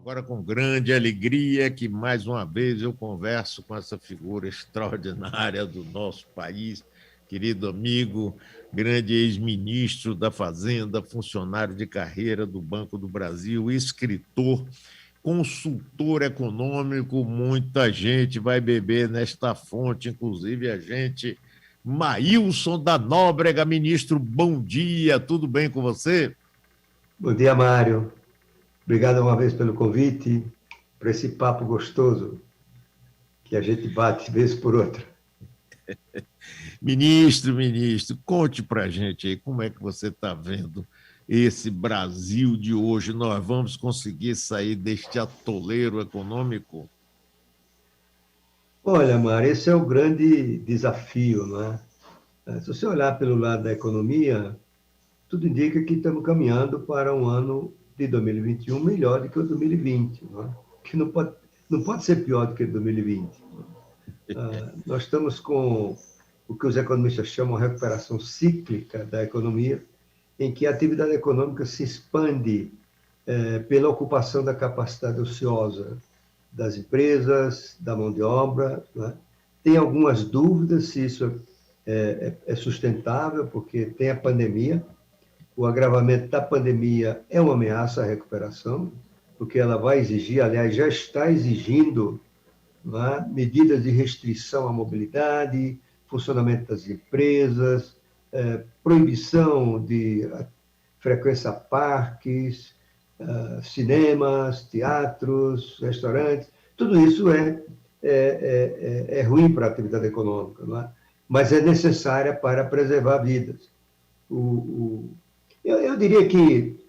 Agora, com grande alegria, que mais uma vez eu converso com essa figura extraordinária do nosso país, querido amigo, grande ex-ministro da Fazenda, funcionário de carreira do Banco do Brasil, escritor, consultor econômico. Muita gente vai beber nesta fonte, inclusive a gente. Maílson da Nóbrega, ministro, bom dia, tudo bem com você? Bom dia, Mário. Obrigado uma vez pelo convite, para esse papo gostoso que a gente bate vez por outra. Ministro, conte para a gente aí como é que você está vendo esse Brasil de hoje. Nós vamos conseguir sair deste atoleiro econômico? Olha, Mário, esse é o grande desafio, não é? Se você olhar pelo lado da economia, tudo indica que estamos caminhando para um ano de 2021 melhor do que o 2020, não é? Que não pode ser pior do que 2020. Nós estamos com o que os economistas chamam de recuperação cíclica da economia, em que a atividade econômica se expande pela ocupação da capacidade ociosa das empresas, da mão de obra. Né? Tem algumas dúvidas se isso é sustentável, porque tem a pandemia. O agravamento da pandemia é uma ameaça à recuperação, porque ela vai exigir, aliás, já está exigindo, né, medidas de restrição à mobilidade, funcionamento das empresas, proibição de frequência a parques, cinemas, teatros, restaurantes. Tudo isso é ruim para a atividade econômica, não é? Mas é necessária para preservar vidas. Eu diria que,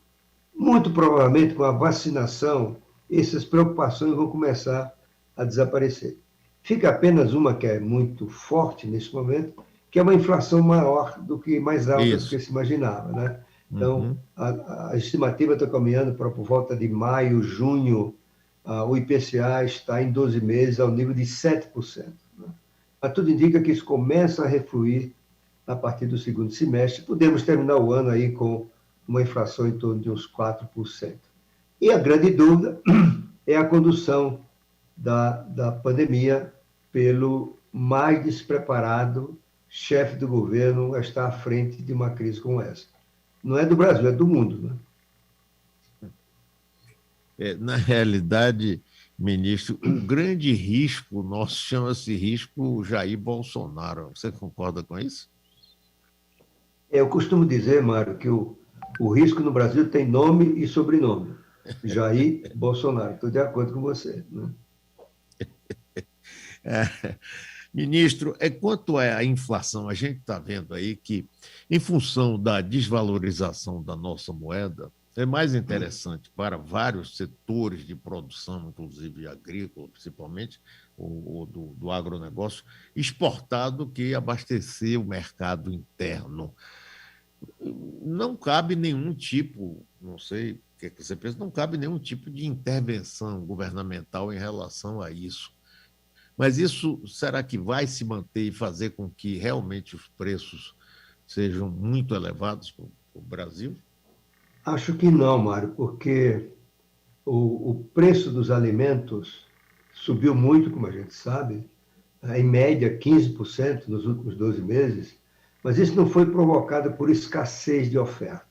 muito provavelmente, com a vacinação, essas preocupações vão começar a desaparecer. Fica apenas uma que é muito forte nesse momento, que é uma inflação maior do que mais alta do Isso. que se imaginava, né? Então, Uhum. a estimativa está caminhando para por volta de maio, junho, o IPCA está em 12 meses ao nível de 7%. Né? Mas tudo indica que isso começa a refluir a partir do segundo semestre. Podemos terminar o ano aí com uma inflação em torno de uns 4%. E a grande dúvida é a condução da pandemia pelo mais despreparado chefe do governo a estar à frente de uma crise como essa. Não é do Brasil, é do mundo. Né? Na realidade, ministro, o grande risco nosso chama-se risco Jair Bolsonaro. Você concorda com isso? Eu costumo dizer, Mário, que o risco no Brasil tem nome e sobrenome. Jair Bolsonaro. Estou de acordo com você. Né? É. Ministro, quanto à inflação, a gente está vendo aí que, em função da desvalorização da nossa moeda, é mais interessante para vários setores de produção, inclusive agrícola, principalmente, o do agronegócio, exportar do que abastecer o mercado interno. Não cabe nenhum tipo, não sei o que você pensa, não cabe nenhum tipo de intervenção governamental em relação a isso. Mas isso será que vai se manter e fazer com que realmente os preços sejam muito elevados para o Brasil? Acho que não, Mário, porque o preço dos alimentos subiu muito, como a gente sabe, em média 15% nos últimos 12 meses, mas isso não foi provocado por escassez de oferta.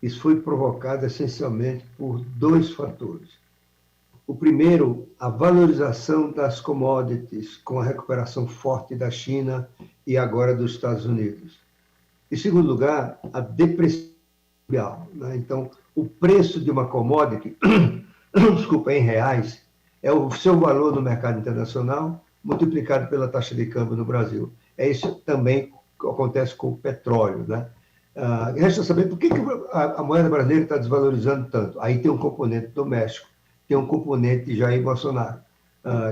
Isso foi provocado essencialmente por dois fatores. O primeiro, a valorização das commodities, com a recuperação forte da China e agora dos Estados Unidos. Em segundo lugar, a depreciação. Né? Então, o preço de uma commodity, desculpa, em reais, é o seu valor no mercado internacional multiplicado pela taxa de câmbio no Brasil. É isso também que acontece com o petróleo. Né? Resta saber por que a moeda brasileira está desvalorizando tanto. Aí tem um componente doméstico, tem um componente Jair Bolsonaro,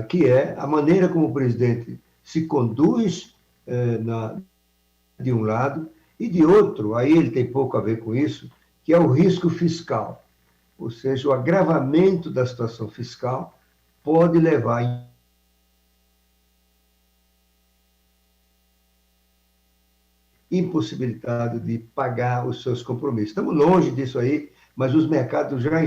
que é a maneira como o presidente se conduz de um lado, e de outro, aí ele tem pouco a ver com isso, que é o risco fiscal. Ou seja, o agravamento da situação fiscal pode levar a impossibilidade de pagar os seus compromissos. Estamos longe disso aí, mas os mercados já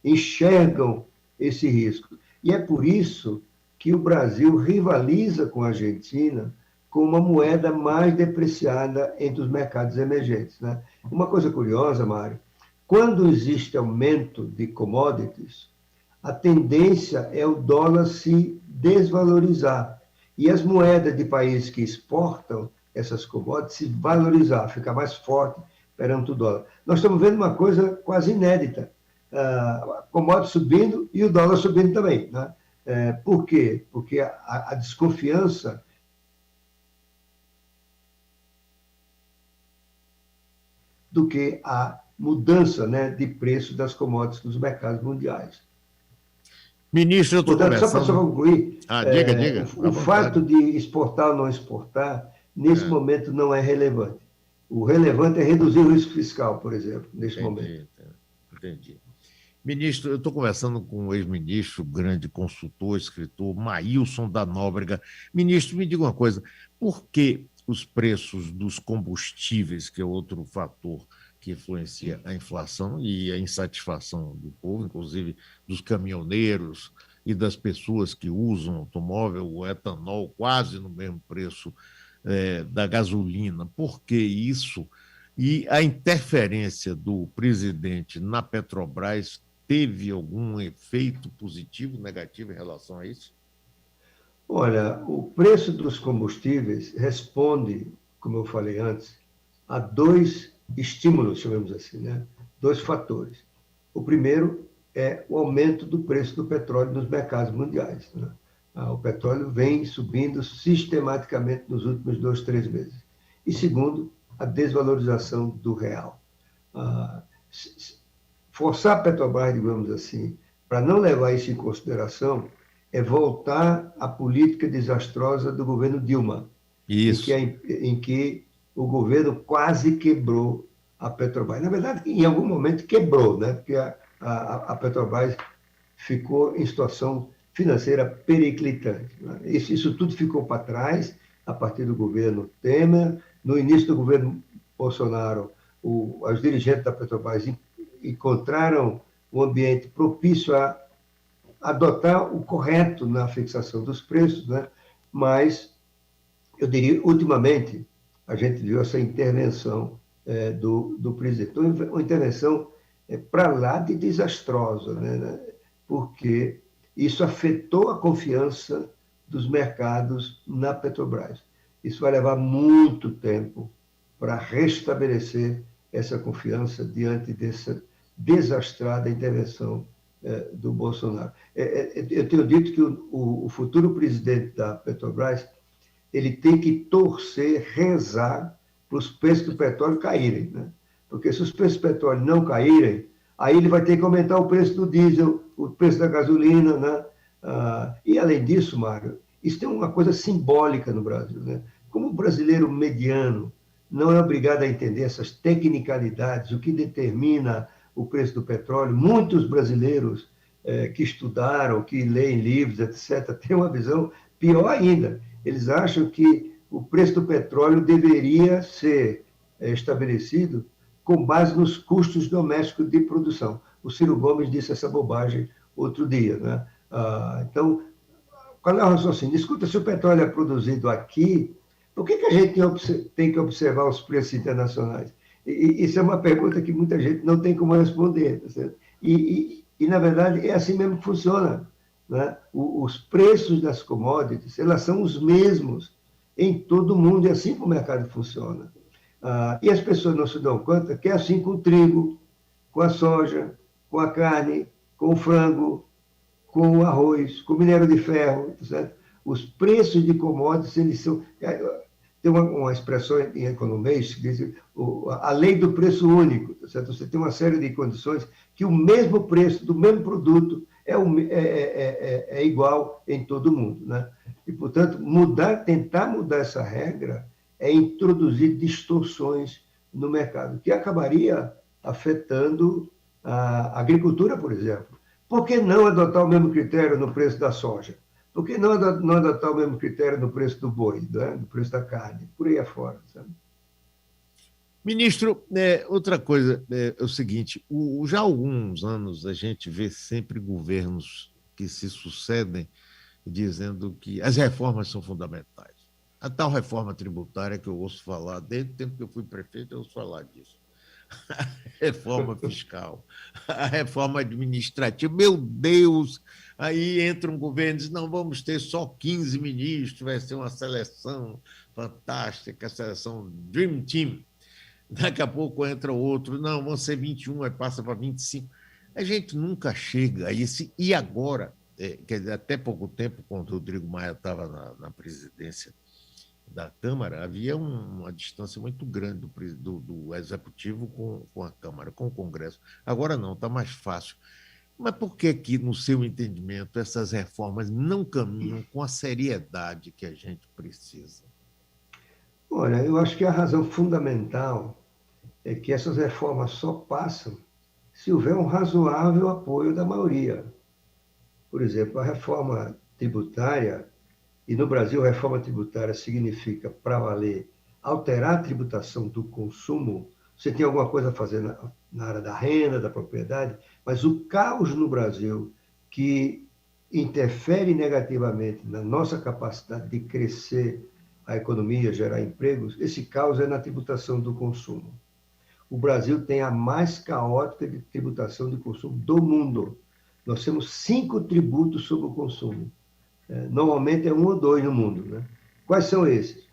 enxergam esse risco. E é por isso que o Brasil rivaliza com a Argentina com uma moeda mais depreciada entre os mercados emergentes, né? Uma coisa curiosa, Mário, quando existe aumento de commodities, a tendência é o dólar se desvalorizar e as moedas de países que exportam essas commodities se valorizar, ficar mais forte perante o dólar. Nós estamos vendo uma coisa quase inédita, a commodity subindo e o dólar subindo também, né? Por quê? Porque a desconfiança do que a mudança, né, de preço das commodities nos mercados mundiais. Ministro, eu estou Portanto, só para conversando. concluir, Diga, à o fato vontade. de exportar ou não exportar, nesse É, momento não é relevante. O relevante é reduzir o risco fiscal, por exemplo, neste momento. entendi. Ministro, eu estou conversando com o ex-ministro, grande consultor, escritor, Maílson da Nóbrega. Ministro, me diga uma coisa: por que os preços dos combustíveis, que é outro fator que influencia a inflação e a insatisfação do povo, inclusive dos caminhoneiros e das pessoas que usam automóvel, o etanol quase no mesmo preço da gasolina, por que isso? E a interferência do presidente na Petrobras teve algum efeito positivo, negativo em relação a isso? Olha, o preço dos combustíveis responde, como eu falei antes, a dois estímulos, chamemos assim, né? Dois fatores. O primeiro é o aumento do preço do petróleo nos mercados mundiais, né? O petróleo vem subindo sistematicamente nos últimos 2, 3 meses. E segundo, a desvalorização do real. Ah, Forçar a Petrobras, digamos assim, para não levar isso em consideração, é voltar à política desastrosa do governo Dilma, Isso. em que o governo quase quebrou a Petrobras. Na verdade, em algum momento quebrou, né? Porque a Petrobras ficou em situação financeira periclitante, né? Isso tudo ficou para trás a partir do governo Temer. No início do governo Bolsonaro, os dirigentes da Petrobras encontraram um ambiente propício a adotar o correto na fixação dos preços, né? Mas, eu diria, ultimamente, a gente viu essa intervenção do presidente. Uma intervenção para lá de desastrosa, né? Porque isso afetou a confiança dos mercados na Petrobras. Isso vai levar muito tempo para restabelecer essa confiança diante dessa desastrada intervenção do Bolsonaro. Eu tenho dito que o futuro presidente da Petrobras ele tem que torcer, rezar para os preços do petróleo caírem, né? Porque se os preços do petróleo não caírem, aí ele vai ter que aumentar o preço do diesel, o preço da gasolina, né? E além disso, Mário, isso tem uma coisa simbólica no Brasil, né? Como o brasileiro mediano não é obrigado a entender essas tecnicalidades, o que determina o preço do petróleo, muitos brasileiros que estudaram, que leem livros, etc., têm uma visão pior ainda. Eles acham que o preço do petróleo deveria ser estabelecido com base nos custos domésticos de produção. O Ciro Gomes disse essa bobagem outro dia, né? Então, qual é o raciocínio? Escuta, se o petróleo é produzido aqui, por que a gente tem que observar os preços internacionais? Isso é uma pergunta que muita gente não tem como responder. Tá certo? Na verdade, é assim mesmo que funciona. Né? Os preços das commodities, elas são os mesmos em todo o mundo, e assim que o mercado funciona. E as pessoas não se dão conta que é assim com o trigo, com a soja, com a carne, com o frango, com o arroz, com o minério de ferro, tá certo? Os preços de commodities, eles são... Tem uma expressão em economês que diz a lei do preço único, tá certo? Você tem uma série de condições que o mesmo preço do mesmo produto é igual em todo mundo, né? E, portanto, tentar mudar essa regra é introduzir distorções no mercado, que acabaria afetando a agricultura, por exemplo. Por que não adotar o mesmo critério no preço da soja? Por que não adotar o mesmo critério no preço do boi, né? No preço da carne? Por aí afora, sabe? Ministro, outra coisa é o seguinte: já há alguns anos a gente vê sempre governos que se sucedem dizendo que as reformas são fundamentais. A tal reforma tributária que eu ouço falar, desde o tempo que eu fui prefeito, eu ouço falar disso. A reforma fiscal, a reforma administrativa, meu Deus! Aí entra um governo e diz: não, vamos ter só 15 ministros, vai ser uma seleção fantástica, a seleção Dream Team. Daqui a pouco entra outro, não, vão ser 21, aí passa para 25. A gente nunca chega a isso. E agora, quer dizer, até pouco tempo, quando o Rodrigo Maia estava na presidência da Câmara, havia uma distância muito grande do Executivo com a Câmara, com o Congresso. Agora não, está mais fácil. Mas por que que, no seu entendimento, essas reformas não caminham com a seriedade que a gente precisa? Olha, eu acho que a razão fundamental é que essas reformas só passam se houver um razoável apoio da maioria. Por exemplo, a reforma tributária, e no Brasil a reforma tributária significa, para valer, alterar a tributação do consumo. Você tem alguma coisa a fazer na área da renda, da propriedade, mas o caos no Brasil que interfere negativamente na nossa capacidade de crescer a economia, gerar empregos, esse caos é na tributação do consumo. O Brasil tem a mais caótica de tributação de consumo do mundo. Nós temos 5 tributos sobre o consumo. Normalmente é 1 ou 2 no mundo, né? Quais são esses?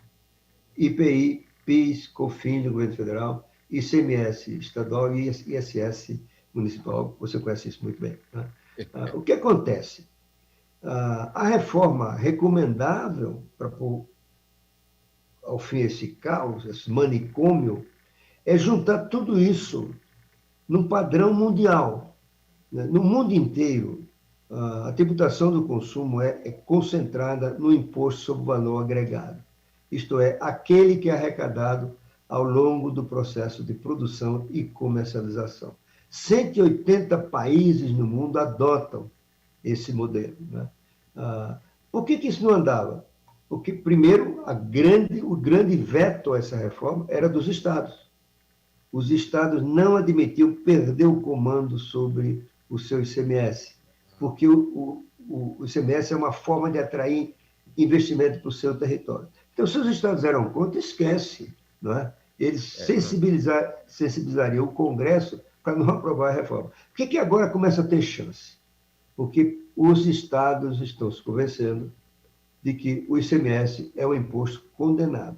IPI, PIS, COFINS do governo federal, ICMS estadual e ISS municipal. Você conhece isso muito bem, né? O que acontece? A reforma recomendável para pôr ao fim esse caos, esse manicômio, é juntar tudo isso num padrão mundial. No mundo inteiro, a tributação do consumo é concentrada no imposto sobre o valor agregado, isto é, aquele que é arrecadado ao longo do processo de produção e comercialização. 180 países no mundo adotam esse modelo, né? Por que isso não andava? Porque, primeiro, o grande veto a essa reforma era dos estados. Os estados não admitiam perder o comando sobre o seu ICMS, porque o ICMS é uma forma de atrair investimento para o seu território. Então, se os estados eram contra, esquece, não é? Eles sensibilizariam o Congresso para não aprovar a reforma. Por que agora começa a ter chance? Porque os estados estão se convencendo de que o ICMS é um imposto condenado.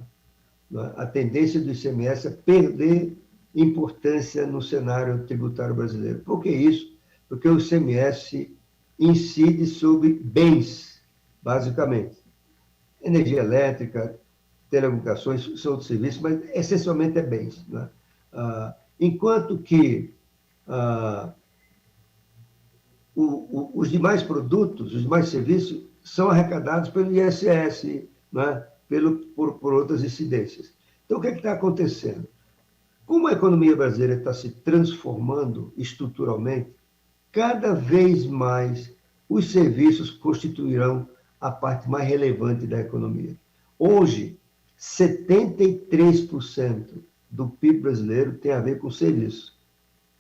A tendência do ICMS é perder importância no cenário tributário brasileiro. Por que isso? Porque o ICMS incide sobre bens, basicamente. Energia elétrica, telecomunicações, são outros serviços, mas essencialmente é bens, né? Enquanto que os demais produtos, os demais serviços, são arrecadados pelo ISS, né? por outras incidências. Então, o que está acontecendo? Como a economia brasileira está se transformando estruturalmente, cada vez mais os serviços constituirão a parte mais relevante da economia. Hoje, 73% do PIB brasileiro tem a ver com serviço.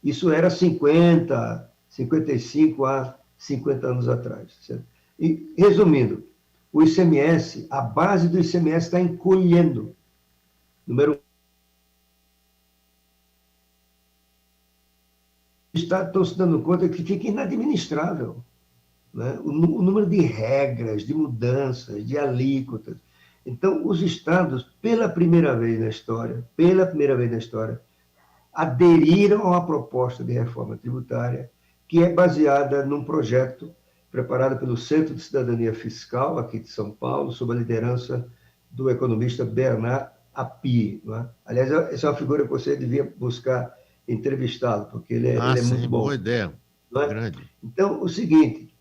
Isso era 55 a 50 anos atrás. Certo? E, resumindo, o ICMS, a base do ICMS está encolhendo. Número 1. Os estados estão se dando conta que fica inadministrável, né? O número de regras, de mudanças, de alíquotas. Então, os estados, pela primeira vez na história, aderiram a uma proposta de reforma tributária que é baseada num projeto preparado pelo Centro de Cidadania Fiscal, aqui de São Paulo, sob a liderança do economista Bernard Api. Né? Aliás, essa é uma figura que você devia buscar entrevistá-lo, porque ele é sim, muito bom. Boa ideia. É? Grande. Então, o seguinte,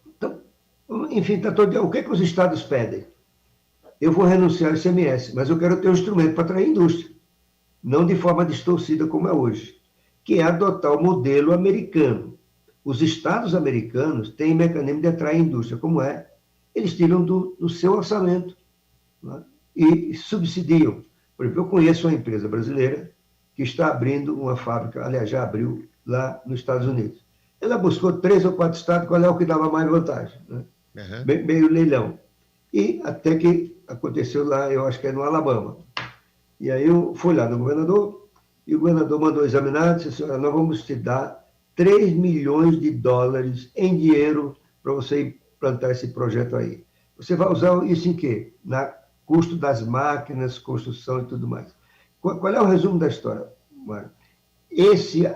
então, enfim, o que os estados pedem? Eu vou renunciar ao ICMS, mas eu quero ter um instrumento para atrair indústria, não de forma distorcida como é hoje, que é adotar o modelo americano. Os estados americanos têm mecanismo de atrair indústria, como é? Eles tiram do seu orçamento, né? E subsidiam. Por exemplo, eu conheço uma empresa brasileira que está abrindo uma fábrica, aliás, já abriu lá nos Estados Unidos. Ela buscou 3 ou 4 estados, qual é o que dava mais vantagem, né? Uhum. Meio leilão. E até que aconteceu lá, eu acho que é no Alabama. E aí eu fui lá no governador, e o governador mandou examinar, disse assim, olha, nós vamos te dar 3 milhões de dólares em dinheiro para você implantar esse projeto aí. Você vai usar isso em quê? Na custo das máquinas, construção e tudo mais. Qual é o resumo da história, Mário?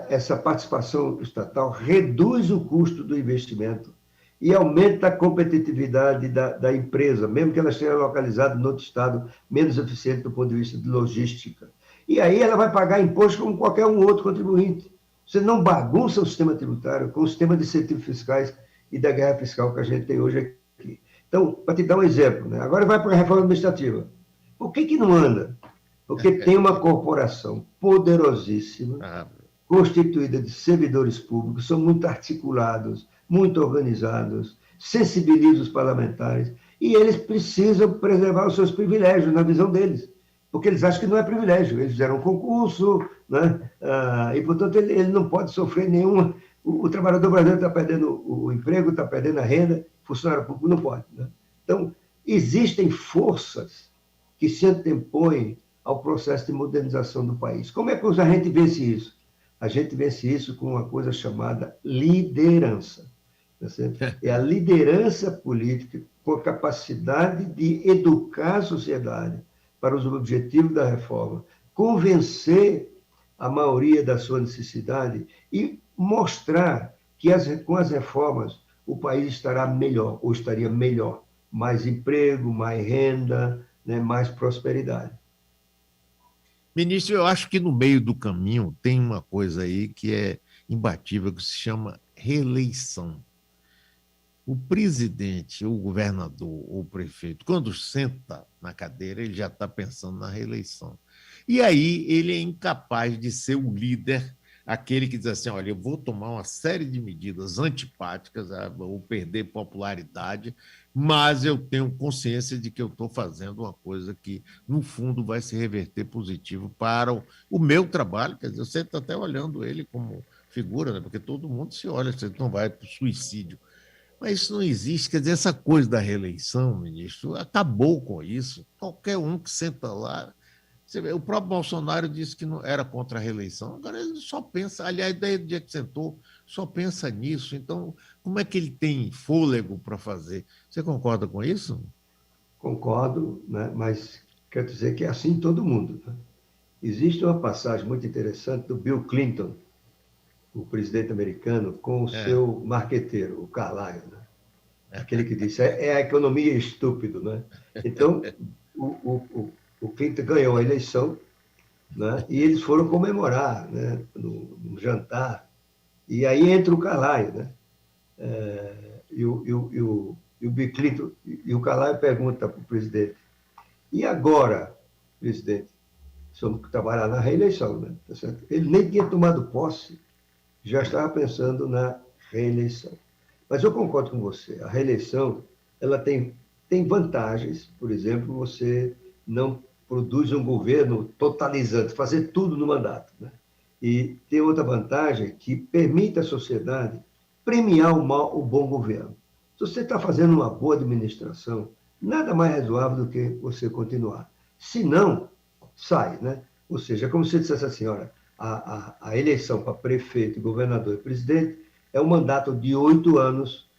Essa participação estatal reduz o custo do investimento e aumenta a competitividade da empresa, mesmo que ela esteja localizada em outro estado menos eficiente do ponto de vista de logística. E aí ela vai pagar imposto como qualquer um outro contribuinte. Você não bagunça o sistema tributário com o sistema de incentivos fiscais e da guerra fiscal que a gente tem hoje aqui. Então, para te dar um exemplo, né? Agora vai para a reforma administrativa. Por que não anda? Porque tem uma corporação poderosíssima, constituída de servidores públicos, são muito articulados, muito organizados, sensibilizam os parlamentares, e eles precisam preservar os seus privilégios na visão deles, porque eles acham que não é privilégio, eles fizeram um concurso, né? E, portanto, ele não pode sofrer nenhuma... O trabalhador brasileiro está perdendo o emprego, está perdendo a renda, funcionário público não pode, né? Então, existem forças que se antepõem ao processo de modernização do país. Como é que a gente vence isso? A gente vence isso com uma coisa chamada liderança. Tá certo? É a liderança política com a capacidade de educar a sociedade para os objetivos da reforma, convencer a maioria da sua necessidade e mostrar que com as reformas o país estará melhor, ou estaria melhor. Mais emprego, mais renda, né, mais prosperidade. Ministro, eu acho que no meio do caminho tem uma coisa aí que é imbatível, que se chama reeleição. O presidente, o governador, o prefeito, quando senta na cadeira, ele já está pensando na reeleição. E aí ele é incapaz de ser o líder, aquele que diz assim, olha, eu vou tomar uma série de medidas antipáticas, vou perder popularidade, mas eu tenho consciência de que eu estou fazendo uma coisa que, no fundo, vai se reverter positivo para o meu trabalho. Quer dizer, você está até olhando ele como figura, né? Porque todo mundo se olha, você não vai para o suicídio. Mas isso não existe. Quer dizer, essa coisa da reeleição, ministro, acabou com isso. Qualquer um que senta lá... Você vê, o próprio Bolsonaro disse que não era contra a reeleição, agora ele só pensa, aliás, desde o dia que sentou, só pensa nisso. Então, como é que ele tem fôlego para fazer? Você concorda com isso? Concordo, né? Mas quero dizer que é assim todo mundo. Né? Existe uma passagem muito interessante do Bill Clinton, o presidente americano, com o seu marqueteiro, o Carlyle, né? Aquele que disse, é a economia estúpido. Né? Então, o Clinton ganhou a eleição, né? E eles foram comemorar, né? no jantar, e aí entra o Carlyle, né? E o Bill Clinton, e o Carlyle pergunta para o presidente, e agora, presidente, vamos trabalhar na reeleição, né? Tá certo? Ele nem tinha tomado posse, já estava pensando na reeleição. Mas eu concordo com você, a reeleição ela tem vantagens, por exemplo, você não produz um governo totalizante, fazer tudo no mandato. Né? E tem outra vantagem que permite à sociedade premiar o bom governo. Se você está fazendo uma boa administração, nada mais razoável do que você continuar. Se não, sai. Né? Ou seja, é como se você dissesse assim, olha, a eleição para prefeito, governador e presidente é um mandato de 8 anos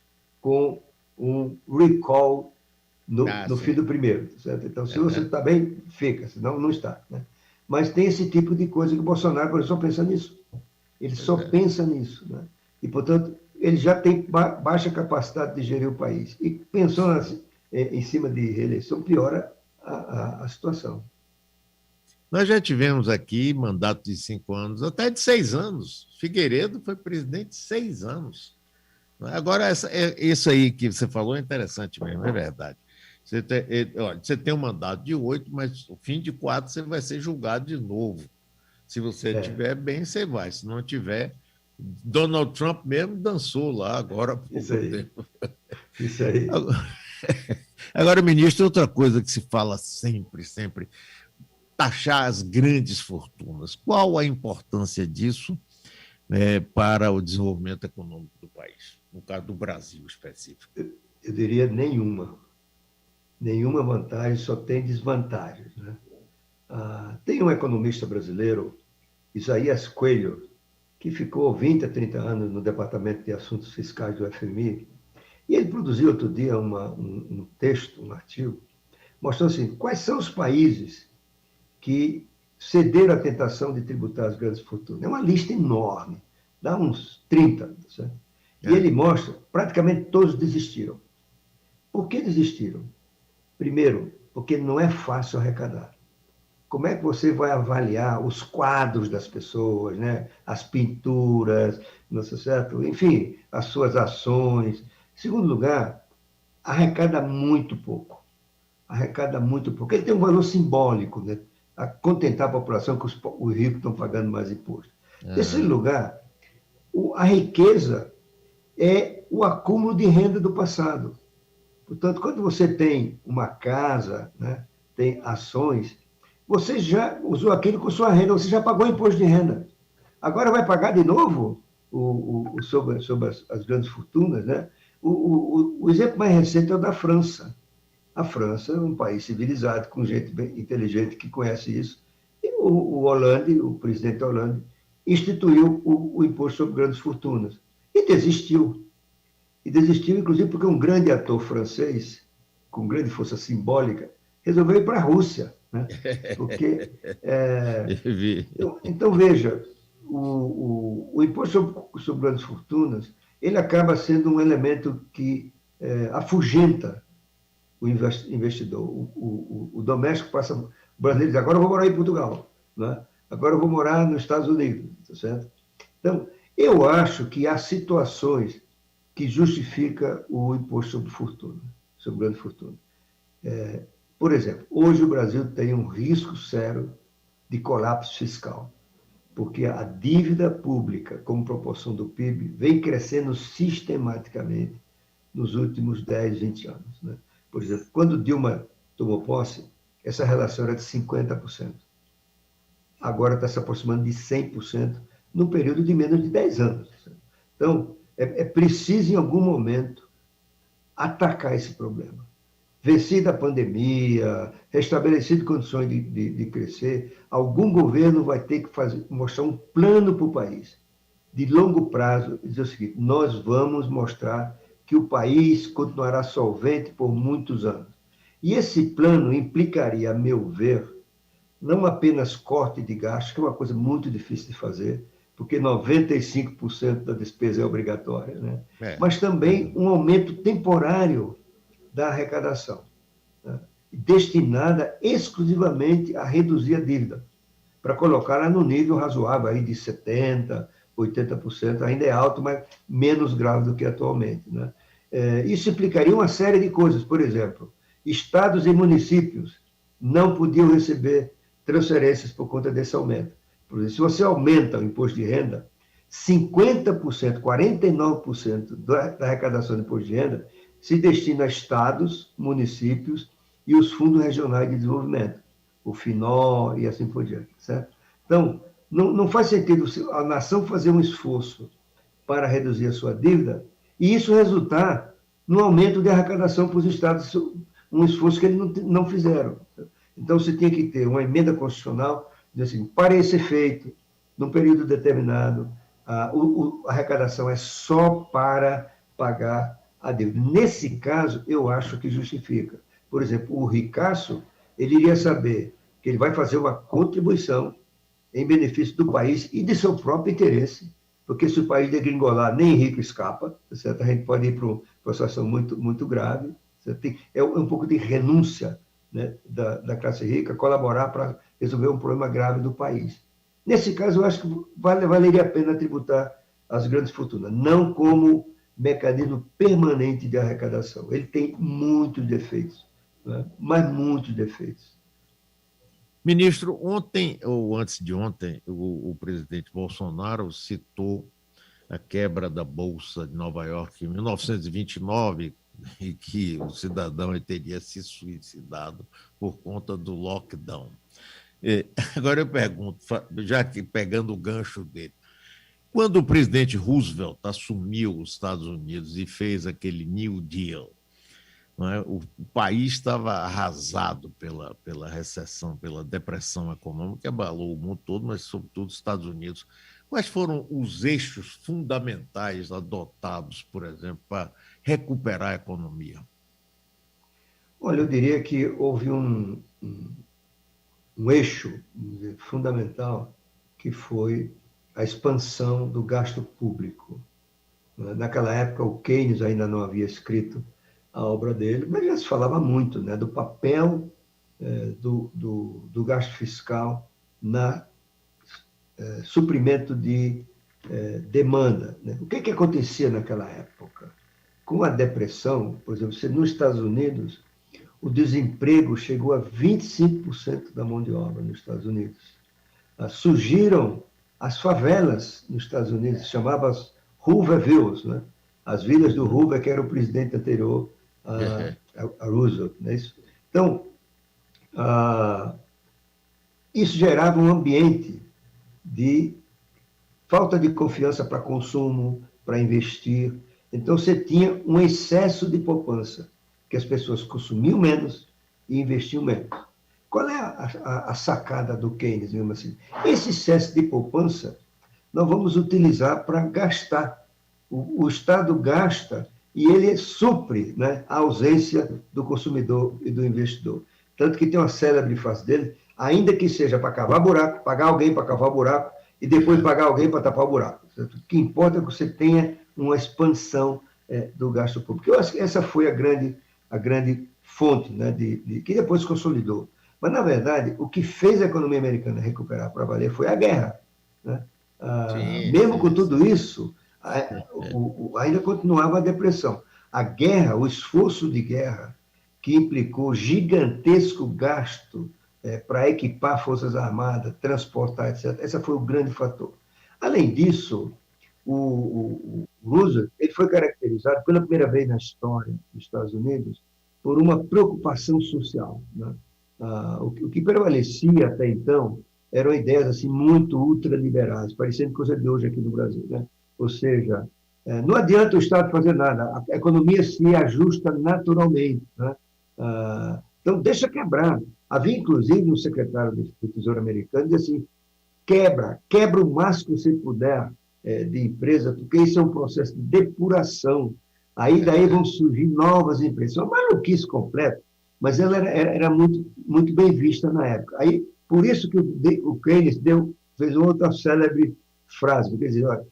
com um recall no fim do primeiro. Certo? Então, se você está bem, fica, senão não está. Né? Mas tem esse tipo de coisa que o Bolsonaro, por exemplo, só pensa nisso. Ele só pensa nisso. Né? E, portanto, ele já tem baixa capacidade de gerir o país. E pensando assim, em cima de reeleição, piora a situação. Nós já tivemos aqui mandato de 5 anos, até de 6 anos. Figueiredo foi presidente 6 anos. Agora, isso aí que você falou é interessante mesmo, é verdade. Você tem um mandato de 8, mas o fim de 4 você vai ser julgado de novo. Se você estiver bem, você vai. Se não tiver, Donald Trump mesmo dançou lá agora há pouco tempo. Isso aí. Agora, ministro, outra coisa que se fala sempre, sempre. taxar as grandes fortunas. Qual a importância disso para o desenvolvimento econômico do país, no caso do Brasil específico? Eu diria nenhuma. Nenhuma vantagem, só tem desvantagens, né? Tem um economista brasileiro, Isaías Coelho, que ficou 20 a 30 anos no Departamento de Assuntos Fiscais do FMI, e ele produziu outro dia um texto, um artigo, mostrando assim, quais são os países que cederam à tentação de tributar as grandes fortunas. É uma lista enorme, dá uns 30, certo? E ele mostra, praticamente todos desistiram. Por que desistiram? Primeiro, porque não é fácil arrecadar. Como é que você vai avaliar os quadros das pessoas, né? As pinturas, não sei certo? Enfim, as suas ações. Em segundo lugar, arrecada muito pouco. Arrecada muito pouco. Ele tem um valor simbólico, né? A contentar a população que os ricos estão pagando mais imposto. Em terceiro lugar, a riqueza é o acúmulo de renda do passado. Portanto, quando você tem uma casa, né, tem ações, você já usou aquilo com sua renda, você já pagou imposto de renda. Agora vai pagar de novo sobre as grandes fortunas, né? O exemplo mais recente é o da França. A França é um país civilizado, com gente bem inteligente que conhece isso. E o Hollande, o presidente Hollande, instituiu o imposto sobre grandes fortunas. E desistiu. E desistiu, inclusive, porque um grande ator francês, com grande força simbólica, resolveu ir para a Rússia. Né? Porque, então, veja, o imposto sobre grandes fortunas, ele acaba sendo um elemento que afugenta o investidor. O doméstico passa... O brasileiro diz, agora eu vou morar em Portugal, né? Agora eu vou morar nos Estados Unidos, tá certo? Então, eu acho que há situações que justifica o imposto sobre fortuna, sobre grande fortuna. Por exemplo, hoje o Brasil tem um risco sério de colapso fiscal, porque a dívida pública, como proporção do PIB, vem crescendo sistematicamente nos últimos 10, 20 anos. Né? Por exemplo, quando Dilma tomou posse, essa relação era de 50%. Agora está se aproximando de 100% num período de menos de 10 anos. Então, é preciso, em algum momento, atacar esse problema. Vencida a pandemia, restabelecido condições de crescer, algum governo vai ter que mostrar um plano para o país, de longo prazo, e dizer o seguinte, nós vamos mostrar que o país continuará solvente por muitos anos. E esse plano implicaria, a meu ver, não apenas corte de gastos, que é uma coisa muito difícil de fazer, porque 95% da despesa é obrigatória, né? Mas também um aumento temporário da arrecadação, né? Destinada exclusivamente a reduzir a dívida, para colocá-la no nível razoável aí de 70%, 80%, ainda é alto, mas menos grave do que atualmente. Né? Isso implicaria uma série de coisas. Por exemplo, estados e municípios não podiam receber transferências por conta desse aumento. Por exemplo, se você aumenta o imposto de renda, 50%, 49% da arrecadação do imposto de renda se destina a estados, municípios e os fundos regionais de desenvolvimento, o FINO e assim por diante, certo? Então, não faz sentido a nação fazer um esforço para reduzir a sua dívida e isso resultar no aumento de arrecadação para os estados, um esforço que eles não fizeram. Então, você tinha que ter uma emenda constitucional, dizer assim, para esse efeito, num período determinado, a arrecadação é só para pagar a dívida. Nesse caso, eu acho que justifica. Por exemplo, o ricaço, ele iria saber que ele vai fazer uma contribuição em benefício do país e de seu próprio interesse, porque se o país degringolar, nem rico escapa, certo? A gente pode ir para uma situação muito, muito grave. É um pouco de renúncia, né, da classe rica, colaborar para resolver um problema grave do país. Nesse caso, eu acho que valeria a pena tributar as grandes fortunas, não como mecanismo permanente de arrecadação. Ele tem muitos defeitos, né? Mas muitos defeitos. Ministro, ontem ou antes de ontem, o presidente Bolsonaro citou a quebra da Bolsa de Nova York em 1929 e que o cidadão teria se suicidado por conta do lockdown. Agora eu pergunto, já que pegando o gancho dele, quando o presidente Roosevelt assumiu os Estados Unidos e fez aquele New Deal, não é? O país estava arrasado pela recessão, pela depressão econômica, que abalou o mundo todo, mas sobretudo os Estados Unidos. Quais foram os eixos fundamentais adotados, por exemplo, para recuperar a economia? Olha, eu diria que houve um eixo fundamental, que foi a expansão do gasto público. Naquela época, o Keynes ainda não havia escrito a obra dele, mas já se falava muito, né, do papel do gasto fiscal na suprimento de demanda. Né? O que acontecia naquela época? Com a depressão, por exemplo, nos Estados Unidos, o desemprego chegou a 25% da mão de obra nos Estados Unidos. Surgiram as favelas nos Estados Unidos, chamavam-se Hoovervilles, né? As vilas do Hoover, que era o presidente anterior a Roosevelt. Né? Então, isso gerava um ambiente de falta de confiança para consumo, para investir. Então, você tinha um excesso de poupança, que as pessoas consumiam menos e investiam menos. Qual é a sacada do Keynes, mesmo assim? Esse excesso de poupança nós vamos utilizar para gastar. O Estado gasta e ele supre, né, a ausência do consumidor e do investidor. Tanto que tem uma célebre frase dele, ainda que seja para cavar buraco, pagar alguém para cavar buraco e depois pagar alguém para tapar o buraco. O que importa é que você tenha uma expansão do gasto público. Eu acho que essa foi a grande fonte, né, que depois se consolidou. Mas, na verdade, o que fez a economia americana recuperar para valer foi a guerra. Né? Mesmo com tudo isso, ainda continuava a depressão. A guerra, o esforço de guerra, que implicou gigantesco gasto para equipar forças armadas, transportar, etc., esse foi o grande fator. Além disso, o Roosevelt ele foi caracterizado pela primeira vez na história dos Estados Unidos por uma preocupação social. Né? O que prevalecia até então eram ideias assim, muito ultraliberais, parecendo coisa de hoje aqui no Brasil. Né? Ou seja, não adianta o Estado fazer nada, a economia se ajusta naturalmente. Né? Então, deixa quebrar. Havia, inclusive, um secretário do Tesouro americano que disse assim, quebra o máximo que você puder de empresa, porque isso é um processo de depuração. Aí daí vão surgir novas empresas. Uma maluquice completa, mas ela era muito, muito bem vista na época. Aí, por isso que o Keynes fez outra célebre frase, quer dizer, olha,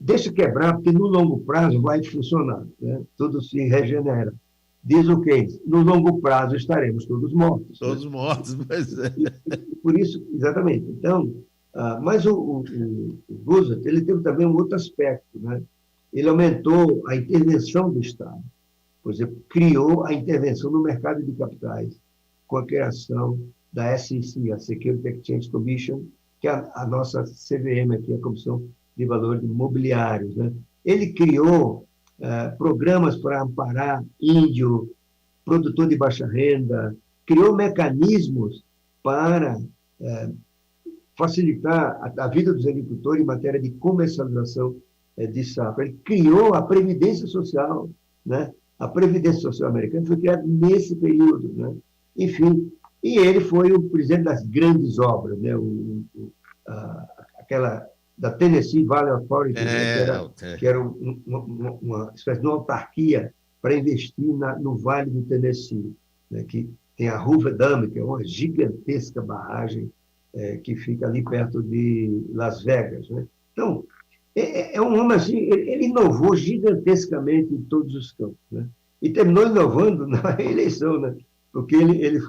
deixa quebrar, porque no longo prazo vai funcionar, né? Tudo se regenera. Diz o Keynes, no longo prazo estaremos todos mortos. Todos mortos, mas é. Por isso, exatamente. Então, mas o Roosevelt, ele teve também um outro aspecto, né? Ele aumentou a intervenção do Estado. Por exemplo, criou a intervenção no mercado de capitais, com a criação da SEC, a Security Exchange Commission, que é a nossa CVM aqui, a Comissão de Valores Imobiliários. Né? Ele criou programas para amparar índio, produtor de baixa renda, criou mecanismos para facilitar a vida dos agricultores em matéria de comercialização de safra. Ele criou a Previdência Social, né? A Previdência Social americana foi criada nesse período, né? Enfim, e ele foi o presidente das grandes obras, né? Aquela da Tennessee Valley Authority, né? que era uma espécie de uma autarquia para investir no Vale do Tennessee, né? Que tem a Hoover Dam, que é uma gigantesca barragem que fica ali perto de Las Vegas, né? Então, é um homem assim, ele inovou gigantescamente em todos os campos, né? E terminou inovando na eleição, né? Porque ele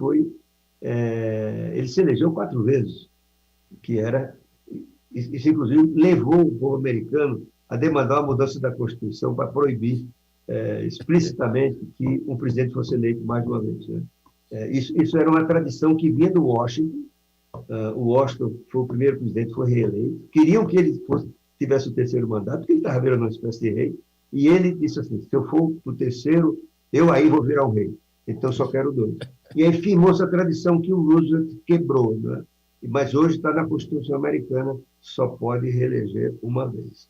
se elegeu 4 vezes, que era, isso inclusive levou o povo americano a demandar uma mudança da Constituição para proibir explicitamente que um presidente fosse eleito mais de uma vez, né? Isso era uma tradição que vinha do Washington. O Washington foi o primeiro presidente que foi reeleito. Queriam que ele tivesse o 3º mandato, porque ele estava virando uma espécie de rei. E ele disse assim, se eu for para o 3º, eu aí vou virar um rei. então só quero dois. E aí firmou essa tradição que o Roosevelt quebrou, né? Mas hoje está na Constituição Americana, só pode reeleger uma vez.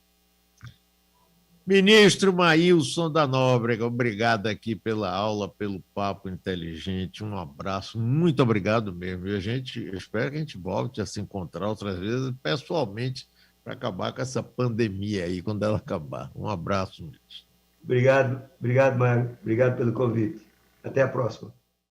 Ministro Maílson da Nóbrega, obrigado aqui pela aula, pelo papo inteligente. Um abraço, muito obrigado mesmo. E eu espero que a gente volte a se encontrar outras vezes pessoalmente para acabar com essa pandemia aí quando ela acabar. Um abraço, ministro. Obrigado, Mário. Obrigado pelo convite. Até a próxima.